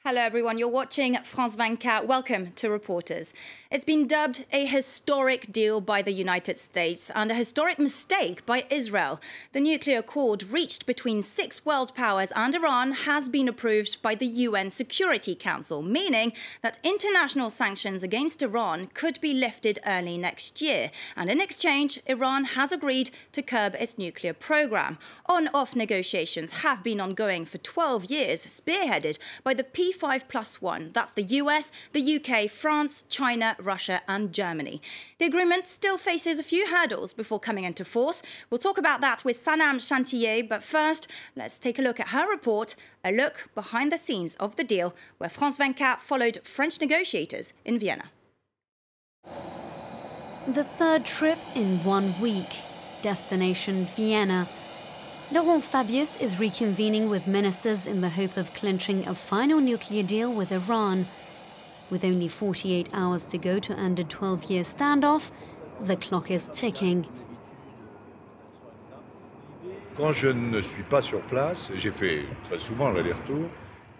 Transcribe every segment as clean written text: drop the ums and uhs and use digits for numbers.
Hello everyone, you're watching France 24. Welcome to Reporters. It's been dubbed a historic deal by the United States and a historic mistake by Israel. The nuclear accord reached between 6 world powers and Iran has been approved by the UN Security Council, meaning that international sanctions against Iran could be lifted early next year. And in exchange, Iran has agreed to curb its nuclear program. On-off negotiations have been ongoing for 12 years, spearheaded by the P5+1. That's the US, the UK, France, China, Russia and Germany. The agreement still faces a few hurdles before coming into force. We'll talk about that with Sanam Chantier, but first, let's take a look at her report, a look behind the scenes of the deal, where France 24 followed French negotiators in Vienna. The third trip in 1 week. Destination Vienna. Laurent Fabius is reconvening with ministers in the hope of clinching a final nuclear deal with Iran. With only 48 hours to go to end a 12-year standoff, the clock is ticking.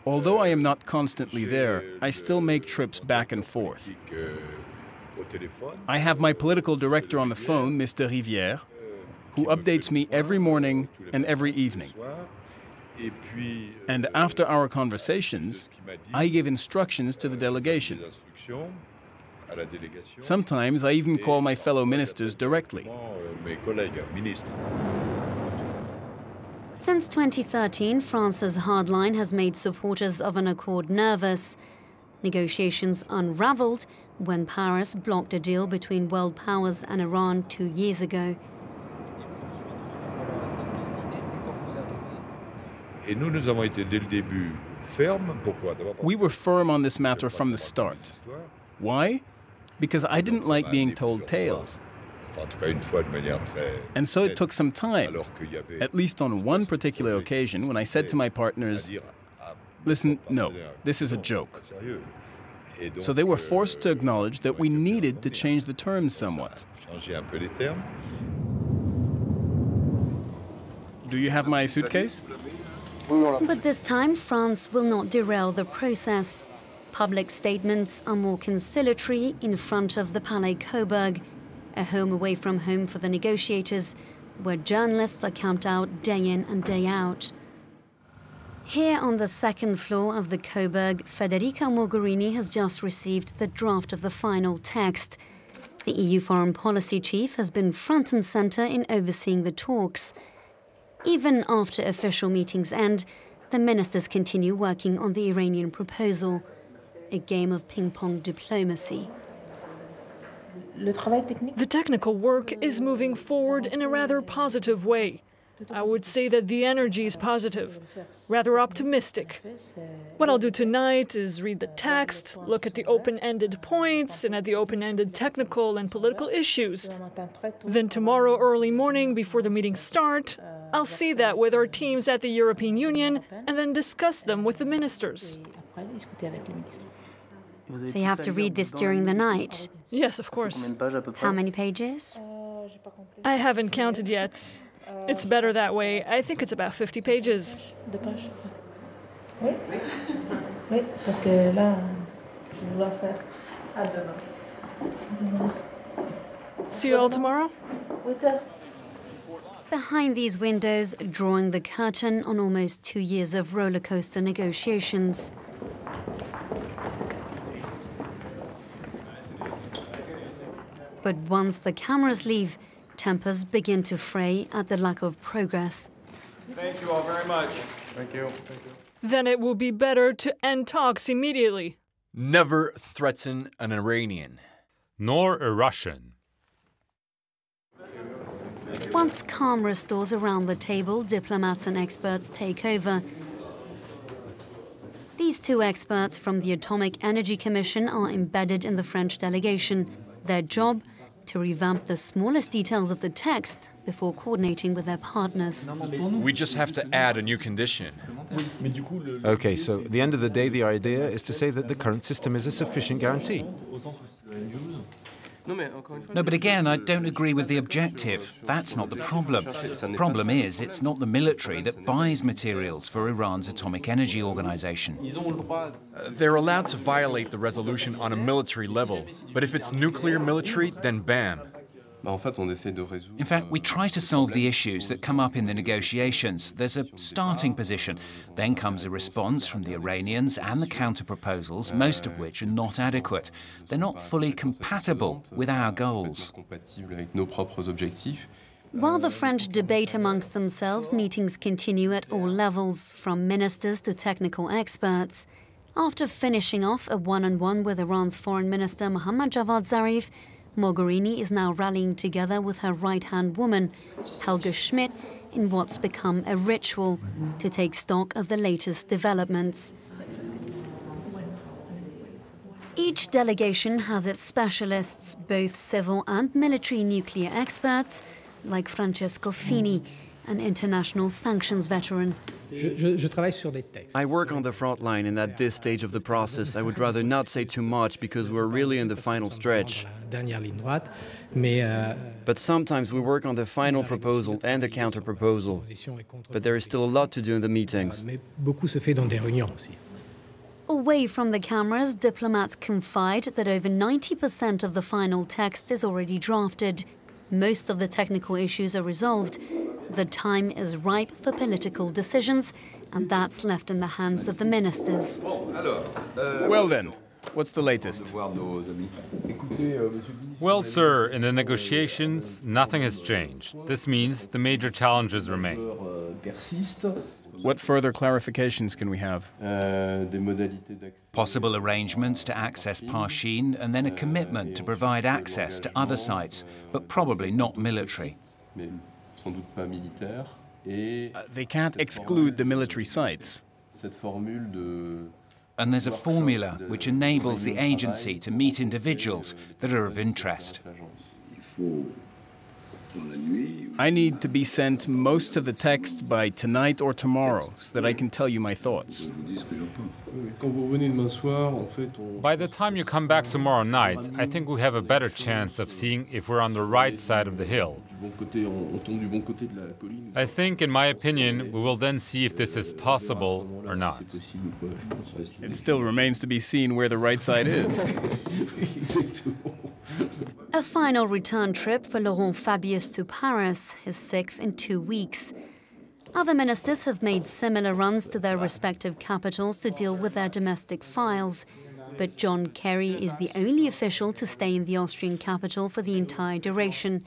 Although I am not constantly there, I still make trips back and forth. I have my political director on the phone, Mr. Rivière, who updates me every morning and every evening. And after our conversations, I give instructions to the delegation. Sometimes I even call my fellow ministers directly. Since 2013, France's hardline has made supporters of an accord nervous. Negotiations unraveled when Paris blocked a deal between world powers and Iran 2 years ago. We were firm on this matter from the start. Why? Because I didn't like being told tales. And so it took some time, at least on one particular occasion when I said to my partners, listen, no, this is a joke. So they were forced to acknowledge that we needed to change the terms somewhat. Do you have my suitcase? But this time, France will not derail the process. Public statements are more conciliatory in front of the Palais Coburg, a home away from home for the negotiators, where journalists are camped out day in and day out. Here on the second floor of the Coburg, Federica Mogherini has just received the draft of the final text. The EU foreign policy chief has been front and center in overseeing the talks. Even after official meetings end, the ministers continue working on the Iranian proposal, a game of ping-pong diplomacy. The technical work is moving forward in a rather positive way. I would say that the energy is positive, rather optimistic. What I'll do tonight is read the text, look at the open-ended points and at the open-ended technical and political issues. Then tomorrow early morning, before the meetings start, I'll see that with our teams at the European Union and then discuss them with the ministers. So you have to read this during the night? Yes, of course. How many pages? I haven't counted yet. It's better that way. I think it's about 50 pages. See you all tomorrow? Behind these windows, drawing the curtain on almost 2 years of roller coaster negotiations. But once the cameras leave, tempers begin to fray at the lack of progress. Thank you all very much. Thank you. Thank you. Then it will be better to end talks immediately. Never threaten an Iranian. Nor a Russian. Once calm restores around the table, diplomats and experts take over. These two experts from the Atomic Energy Commission are embedded in the French delegation. Their job? To revamp the smallest details of the text before coordinating with their partners. We just have to add a new condition. Okay, so at the end of the day, the idea is to say that the current system is a sufficient guarantee. No, but again, I don't agree with the objective. That's not the problem. Problem is, it's not the military that buys materials for Iran's atomic energy organization. They're allowed to violate the resolution on a military level, but if it's nuclear military, then bam. In fact, we try to solve the issues that come up in the negotiations. There's a starting position. Then comes a response from the Iranians and the counter-proposals, most of which are not adequate. They're not fully compatible with our goals. While the French debate amongst themselves, meetings continue at all levels, from ministers to technical experts. After finishing off a one-on-one with Iran's Foreign Minister Mohammad Javad Zarif, Mogherini is now rallying together with her right-hand woman, Helga Schmidt, in what's become a ritual to take stock of the latest developments. Each delegation has its specialists, both civil and military nuclear experts, like Francesco Fini, an international sanctions veteran. I work on the front line, and at this stage of the process, I would rather not say too much because we're really in the final stretch. But sometimes we work on the final proposal and the counter-proposal. But there is still a lot to do in the meetings. Away from the cameras, diplomats confide that over 90% of the final text is already drafted. Most of the technical issues are resolved. The time is ripe for political decisions, and that's left in the hands of the ministers. Well then, what's the latest? Well, sir, in the negotiations, nothing has changed. This means the major challenges remain. What further clarifications can we have? Possible arrangements to access Parchin, and then a commitment to provide access to other sites, but probably not military. They can't exclude the military sites. And there's a formula which enables the agency to meet individuals that are of interest. I need to be sent most of the text by tonight or tomorrow, so that I can tell you my thoughts. By the time you come back tomorrow night, I think we have a better chance of seeing if we're on the right side of the hill. I think, in my opinion, we will then see if this is possible or not. It still remains to be seen where the right side is. A final return trip for Laurent Fabius to Paris, his 6th in 2 weeks. Other ministers have made similar runs to their respective capitals to deal with their domestic files. But John Kerry is the only official to stay in the Austrian capital for the entire duration,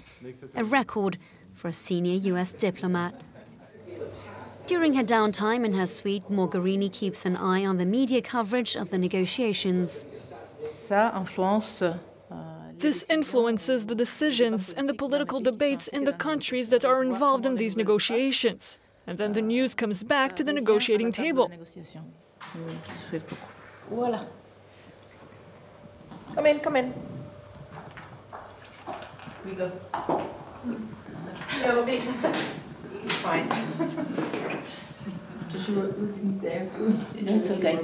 a record for a senior US diplomat. During her downtime in her suite, Mogherini keeps an eye on the media coverage of the negotiations. This influences the decisions and the political debates in the countries that are involved in these negotiations. And then the news comes back to the negotiating table. Come in, come in. We go. No, it's fine. There. It's okay.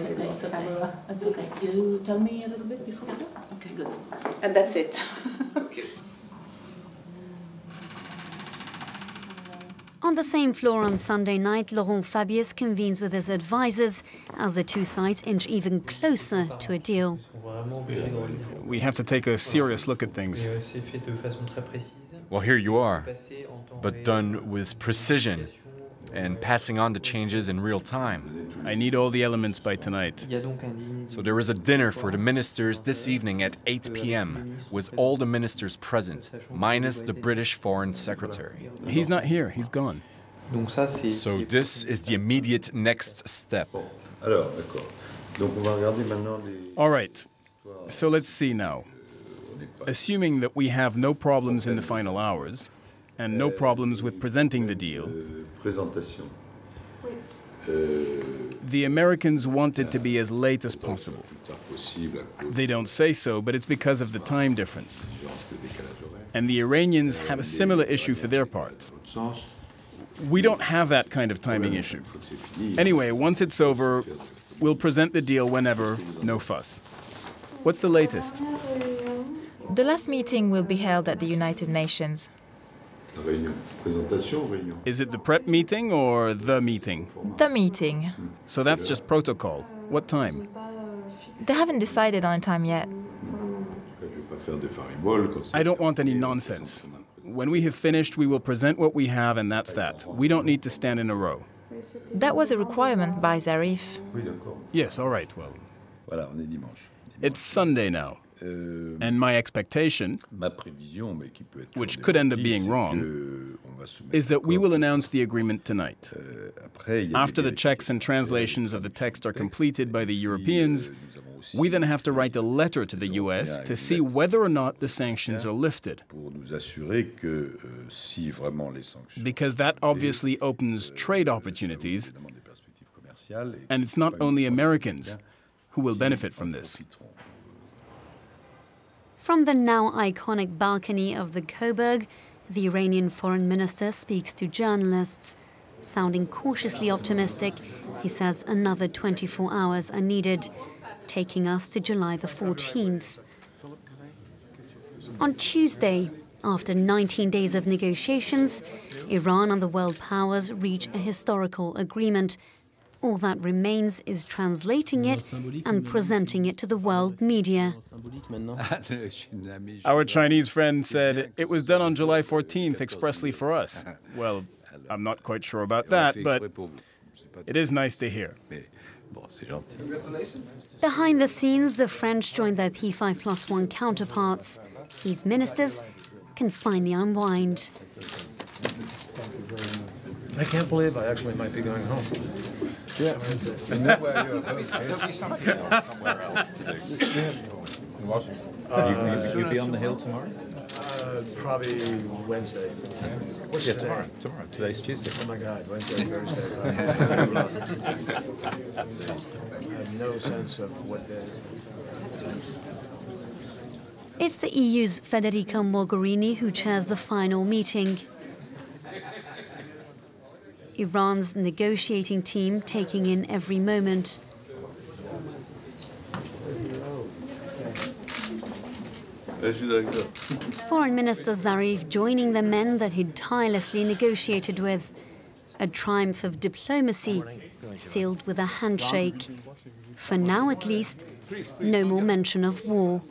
You tell me a little bit before we go? Okay, good. And that's it. Okay. On the same floor on Sunday night, Laurent Fabius convenes with his advisors as the two sides inch even closer to a deal. We have to take a serious look at things. Well, here you are, but done with precision and passing on the changes in real time. I need all the elements by tonight. So there is a dinner for the ministers this evening at 8 p.m. with all the ministers present, minus the British Foreign Secretary. He's not here, he's gone. So this is the immediate next step. All right, so let's see now. Assuming that we have no problems in the final hours, and no problems with presenting the deal, the Americans want it to be as late as possible. They don't say so, but it's because of the time difference. And the Iranians have a similar issue for their part. We don't have that kind of timing issue. Anyway, once it's over, we'll present the deal whenever, no fuss. What's the latest? The last meeting will be held at the United Nations. Is it the prep meeting or the meeting? The meeting. So that's just protocol. What time? They haven't decided on a time yet. I don't want any nonsense. When we have finished, we will present what we have, and that's that. We don't need to stand in a row. That was a requirement by Zarif. Yes, all right, well. It's Sunday now. And my expectation, which could end up being wrong, is that we will announce the agreement tonight. After the checks and translations of the text are completed by the Europeans, we then have to write a letter to the US to see whether or not the sanctions are lifted. Because that obviously opens trade opportunities, and it's not only Americans who will benefit from this. From the now iconic balcony of the Coburg, the Iranian foreign minister speaks to journalists. Sounding cautiously optimistic, he says another 24 hours are needed, taking us to July the 14th. On Tuesday, after 19 days of negotiations, Iran and the world powers reach a historical agreement. All that remains is translating it and presenting it to the world media. Our Chinese friend said it was done on July 14th expressly for us. Well, I'm not quite sure about that, but it is nice to hear. Behind the scenes, the French joined their P5+1 counterparts. These ministers can finally unwind. I can't believe I actually might be going home. Yeah. There'll be something else somewhere else to do. In Washington. You'll be on the Hill tomorrow? Probably Wednesday. What's tomorrow? Tomorrow. Today's Tuesday. Oh my God, Wednesday, Thursday. I have no sense of what day. It's the EU's Federica Mogherini who chairs the final meeting. Iran's negotiating team taking in every moment. Foreign Minister Zarif joining the men that he'd tirelessly negotiated with. A triumph of diplomacy, sealed with a handshake. For now, at least, no more mention of war.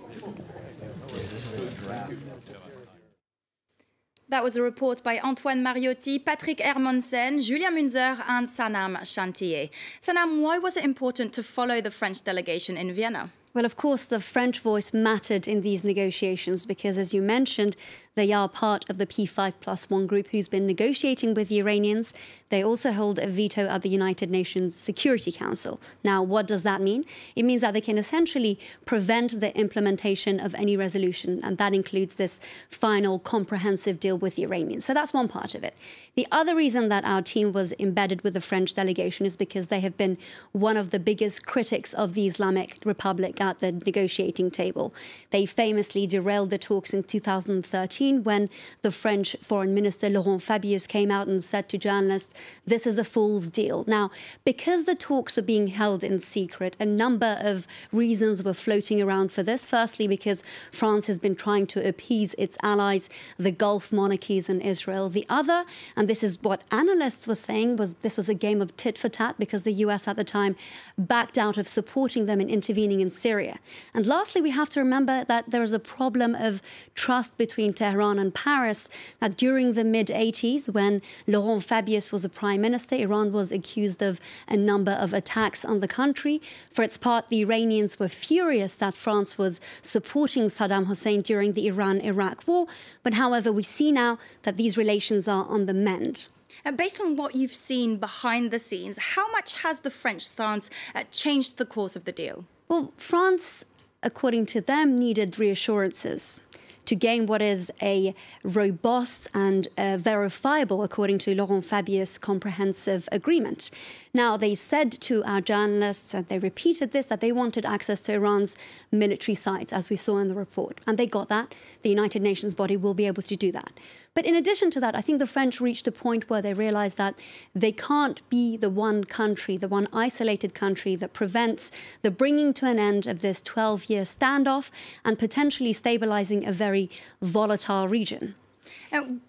That was a report by Antoine Mariotti, Patrick Hermansen, Julia Munzer and Sanam Chantier. Sanam, why was it important to follow the French delegation in Vienna? Well, of course, the French voice mattered in these negotiations because, as you mentioned, they are part of the P5+1 group who's been negotiating with the Iranians. They also hold a veto at the United Nations Security Council. Now, what does that mean? It means that they can essentially prevent the implementation of any resolution, and that includes this final comprehensive deal with the Iranians. So that's one part of it. The other reason that our team was embedded with the French delegation is because they have been one of the biggest critics of the Islamic Republic at the negotiating table. They famously derailed the talks in 2013 when the French Foreign Minister Laurent Fabius came out and said to journalists, this is a fool's deal. Now, because the talks are being held in secret, a number of reasons were floating around for this. Firstly, because France has been trying to appease its allies, the Gulf monarchies and Israel. The other, and this is what analysts were saying, was this was a game of tit for tat because the US at the time backed out of supporting them in intervening in Syria. And lastly, we have to remember that there is a problem of trust between Tehran and Paris, that during the mid-80s, when Laurent Fabius was a prime minister, Iran was accused of a number of attacks on the country. For its part, the Iranians were furious that France was supporting Saddam Hussein during the Iran-Iraq war. But however, we see now that these relations are on the mend. Based on what you've seen behind the scenes, how much has the French stance changed the course of the deal? Well, France, according to them, needed reassurances. to gain what is a robust and verifiable, according to Laurent Fabius, comprehensive agreement. Now, they said to our journalists, and they repeated this, that they wanted access to Iran's military sites, as we saw in the report. And they got that. The United Nations body will be able to do that. But in addition to that, I think the French reached a point where they realized that they can't be the one country, the one isolated country that prevents the bringing to an end of this 12-year standoff and potentially stabilizing a very volatile region.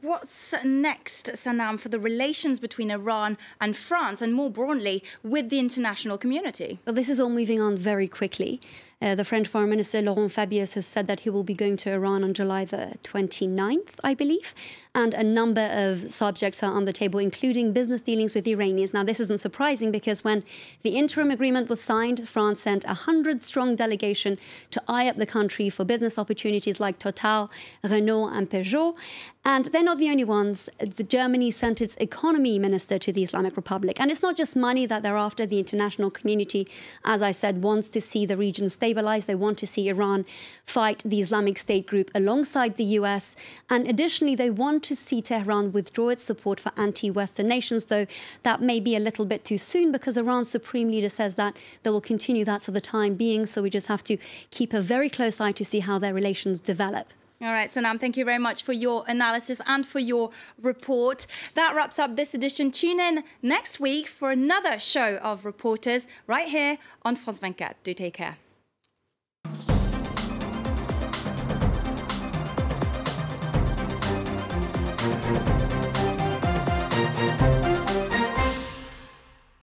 What's next, Sanam, for the relations between Iran and France and more broadly with the international community? Well, this is all moving on very quickly. The French Foreign Minister Laurent Fabius has said that he will be going to Iran on July the 29th, I believe, and a number of subjects are on the table, including business dealings with the Iranians. Now, this isn't surprising because when the interim agreement was signed, France sent a 100-strong delegation to eye up the country for business opportunities like Total, Renault and Peugeot. And they're not the only ones. Germany sent its economy minister to the Islamic Republic. And it's not just money that they're after. The international community, as I said, wants to see the region stabilize. They want to see Iran fight the Islamic State group alongside the US. And additionally, they want to see Tehran withdraw its support for anti-Western nations, though that may be a little bit too soon because Iran's supreme leader says that they will continue that for the time being. So we just have to keep a very close eye to see how their relations develop. All right, Sanam, thank you very much for your analysis and for your report. That wraps up this edition. Tune in next week for another show of reporters right here on France 24. Do take care.